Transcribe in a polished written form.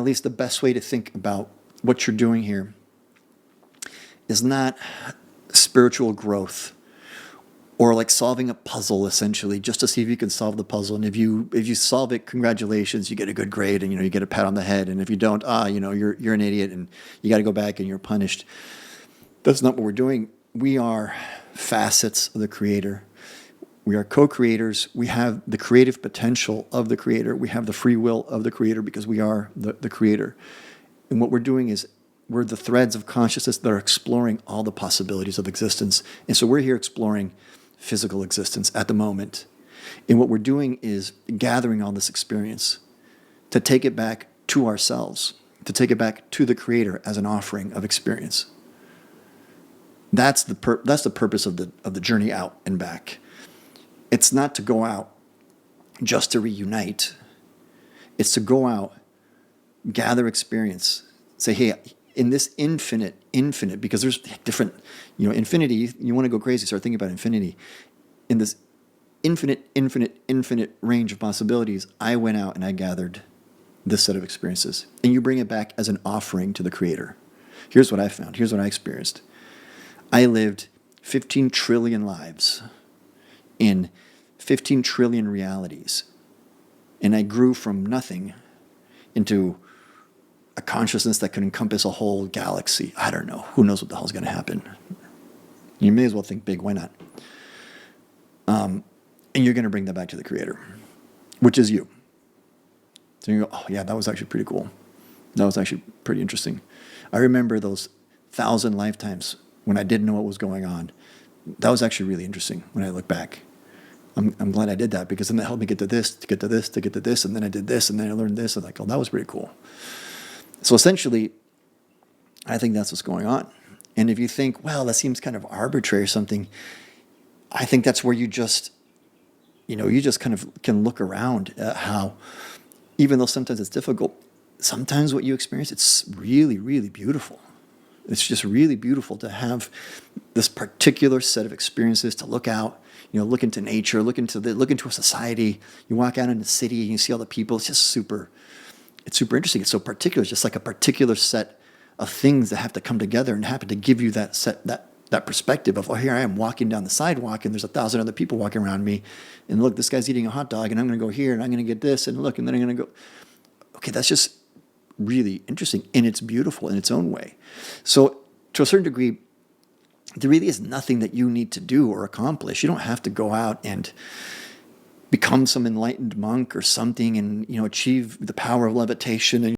at least the best way to think about what you're doing here is not spiritual growth or like solving a puzzle essentially just to see if you can solve the puzzle. And if you solve it, congratulations, you get a good grade and you get a pat on the head. And if you don't, you're an idiot and you got to go back and you're punished. That's not what we're doing. We are facets of the Creator. We are co-creators. We have the creative potential of the Creator. We have the free will of the Creator because we are the Creator. And what we're doing is we're the threads of consciousness that are exploring all the possibilities of existence. And so we're here exploring physical existence at the moment. And what we're doing is gathering all this experience to take it back to ourselves, to take it back to the Creator as an offering of experience. That's the purpose of the journey out and back. It's not to go out just to reunite. It's to go out, gather experience, say, hey, in this infinite, because there's different, infinity, you want to go crazy, start thinking about infinity. In this infinite range of possibilities, I went out and I gathered this set of experiences. And you bring it back as an offering to the Creator. Here's what I found. Here's what I experienced. I lived 15 trillion lives in 15 trillion realities. And I grew from nothing into a consciousness that could encompass a whole galaxy. I don't know. Who knows what the hell's going to happen? You may as well think big. Why not? And you're going to bring that back to the Creator, which is you. So you go, oh yeah, that was actually pretty cool. That was actually pretty interesting. I remember those 1,000 lifetimes when I didn't know what was going on. That was actually really interesting when I look back. I'm glad I did that because then that helped me get to this, to get to this, to get to this, and then I did this, and then I learned this. I'm like, oh, that was pretty cool. So essentially, I think that's what's going on. And if you think, well, that seems kind of arbitrary or something, I think that's where you just kind of can look around at how, even though sometimes it's difficult, sometimes what you experience, it's really, really beautiful. It's just really beautiful to have this particular set of experiences to look out, look into nature, look into a society. You walk out in the city and you see all the people. It's just super interesting. It's so particular. It's just like a particular set of things that have to come together and happen to give you that perspective of, oh, here I am walking down the sidewalk and there's 1,000 other people walking around me. And look, this guy's eating a hot dog and I'm going to go here and I'm going to get this and look, and then I'm going to go. Okay, that's just really interesting and it's beautiful in its own way. So to a certain degree, there really is nothing that you need to do or accomplish. You don't have to go out and become some enlightened monk or something and achieve the power of levitation and